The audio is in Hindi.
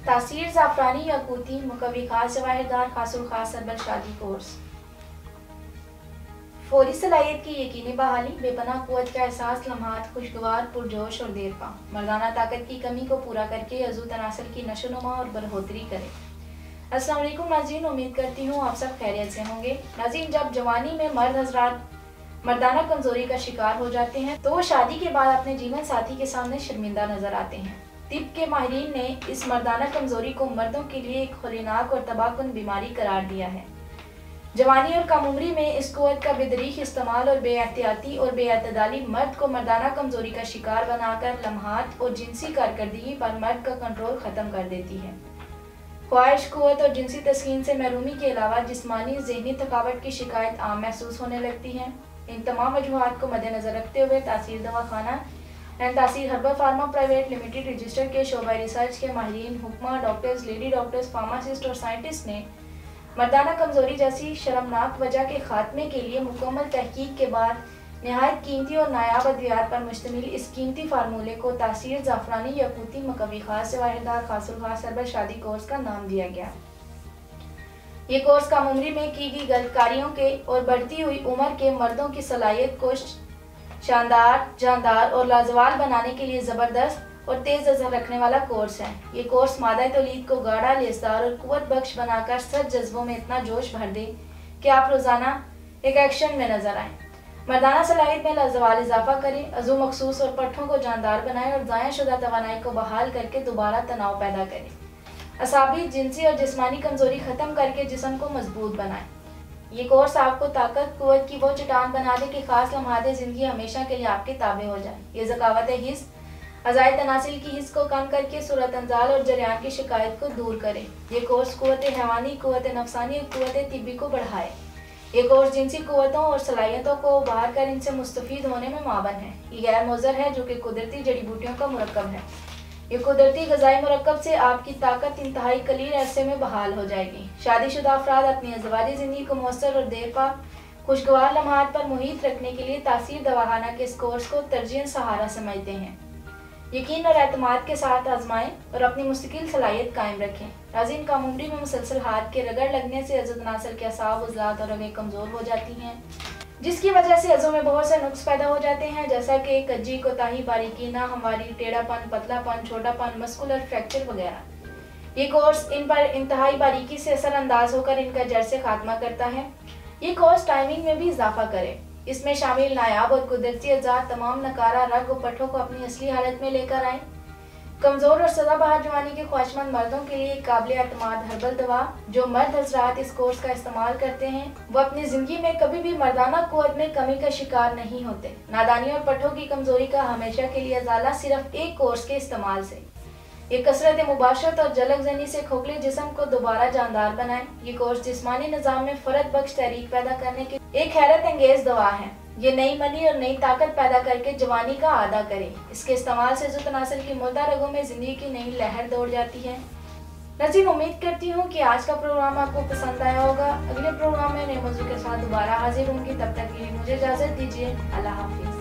तासीर ज़ाफ़रानी याकूती मुकव्वी खास जवाहिरदार खासुल खास सरबल शादी कोर्स। फौरी सलाहियत की यकीनी बहाली, बेपनाह क़ुव्वत का एहसास, लम्हात खुशगवार पुरजोश और देरपा, मर्दाना ताकत की कमी को पूरा करके अज़ू तनासुल की नशोनुमा और बढ़ोतरी करे। अस्सलाम वालेकुम नाज़रीन, उम्मीद करती हूँ आप सब खैरियत से होंगे। नाज़रीन, जब जवानी में मर्द हज़रात मर्दाना कमज़ोरी का शिकार हो जाते हैं तो वो शादी के बाद अपने जीवन साथी के सामने शर्मिंदा नजर आते हैं। तिब के माहिरीन ने इस मर्दाना कमज़ोरी को मर्दों के लिए एक खौफनाक और तबाहकुन बीमारी करार दिया है। जवानी और कम उम्री में इस कुव्वत का बेदरीक इस्तेमाल और बेएहतियाती और बेअतदाली मर्द को मर्दाना कमज़ोरी का शिकार बनाकर लम्हात और जिनसी कारकर्दगी पर मर्द का कंट्रोल ख़त्म कर देती है। ख्वाहिश, कुव्वत और जिनसी तस्कीन से महरूमी के अलावा जिस्मानी ज़हनी थकावट की शिकायत आम महसूस होने लगती है। इन तमाम वजूहात को मद्देनजर रखते हुए तासीर दवाखाना एंड तासीर herbal pharma private limited register के शोबा रिसर्च के माहिरीन, हुक्मा, डॉक्टर्स, लेडी डॉक्टर्स, फार्मासिस्ट और साइंटिस्ट ने मर्दाना कमज़ोरी जैसी शर्मनाक वजह के खात्मे के लिए मुकम्मल तहकीक के बाद नहायत कीमती और नायाब अद्वियात पर मुश्तमिल इस कीमती फार्मूले को तासीर ज़ाफ़रानी याकूती मुकव्वी खास जवाहिरदार खासुल खास सरबल शादी कोर्स का नाम दिया गया। ये कोर्स कम उम्री में की गई गलतकारियों के और बढ़ती हुई उम्र के मर्दों की सलाहियत को शानदार, जानदार और लाजवाल बनाने के लिए ज़बरदस्त और तेज़ नज़र रखने वाला कोर्स है। ये कोर्स मादा तौलीद को गाढ़ा, लेसदार और कुव्वत बख्श बनाकर सब जज्बों में इतना जोश भर दे कि आप रोज़ाना एक एक्शन में नजर आए। मर्दाना सलाहियत में लाजवाल इजाफा करें, अज़ू मखसूस और पट्ठों को जानदार बनाएं और ज़ाया शुदा तवानाई को बहाल करके दोबारा तनाव पैदा करें। असाबी, जिनसी और जिस्मानी कमज़ोरी ख़त्म करके जिस्म को मजबूत बनाएं। ये कोर्स आपको ताकत, कुव्वत की वो चट्टान बना दे कि खास लम्हाते ज़िंदगी हमेशा के लिए आपके ताबे हो जाए। ये ज़कावत हिस्स, अज़ाय तनासिल की हिस्स को कम करके सूरत अंजाल और जरियान की शिकायत को दूर करे। ये कोर्स कुव्वत हैवानी, कुव्वत नफसानी और कुव्वत तिब्बी को बढ़ाए। ये कोर्स जिनसी कुव्वतों और सलाहियतों को उभार कर इनसे मुस्तफ़ीद होने में मावन है। ये गैर मुज़र है जो कि कुदरती जड़ी बूटियों का मुरक्कब है। ये कुदरती ग़िज़ाई मुरक्कब से आपकी ताकत इंतहाई कलील अरसे में बहाल हो जाएगी। शादीशुदा अफराद अपनी अज़वाजी ज़िंदगी को मौसर और देरपा खुशगवार लम्हात पर मुहित रखने के लिए तासीर दवाखाना के इस कोर्स को तरजीह सहारा समझते हैं। यकीन और एतमाद के साथ आजमाएं और अपनी मुस्तकिल सलाहियत कायम रखें। नाज़रीन, कम उम्री में मुसलसल हाथ के रगड़ लगने से अज़द नासल के असाब, उज़लात और रगें कमज़ोर हो जाती हैं, जिसकी वजह से अज़ों में बहुत से नुक्स पैदा हो जाते हैं, जैसा कि कज्जी, कोताही, बारीकी, नाहमवारी, टेढ़ापन, पतलापन, छोटापन, मस्कुलर फ्रैक्चर वगैरह। ये कोर्स इन पर इंतहाई बारीकी से असरअंदाज होकर इनका जड़ से खात्मा करता है। ये कोर्स टाइमिंग में भी इजाफा करे। इसमें शामिल नायाब और कुदरती अज़ात तमाम नकारा, रग और पट्ठों को अपनी असली हालत में लेकर आए। कमज़ोर और सदाबहार जवानी के ख्वाहिशमंद मर्दों के लिए काबिल एतमाद हर्बल दवा जो मर्द हज़रात इस कोर्स का इस्तेमाल करते हैं वो अपनी ज़िंदगी में कभी भी मर्दाना क़ुव्वत में कमी का शिकार नहीं होते। नादानी और पट्ठों की कमज़ोरी का हमेशा के लिए अज़ाला सिर्फ एक कोर्स के इस्तेमाल से। ये कसरत मुबाशरत और जलक ज़नी से खोखले जिस्म को दोबारा जानदार बनाए। ये कोर्स जिस्मानी निज़ाम में फ़रत बख्श तहरीक पैदा करने की एक हैरत अंगेज़ दवा है। ये नई मनी और नई ताकत पैदा करके जवानी का आदा करे। इसके इस्तेमाल से जो तनासुल की मुर्दा रगों में ज़िंदगी की नई लहर दौड़ जाती है। नाज़रीन, उम्मीद करती हूँ कि आज का प्रोग्राम आपको पसंद आया होगा। अगले प्रोग्राम में नए मौजू के साथ दोबारा हाजिर होंगी। तब तक के लिए मुझे इजाज़त दीजिए। अल्लाह हाफिज़।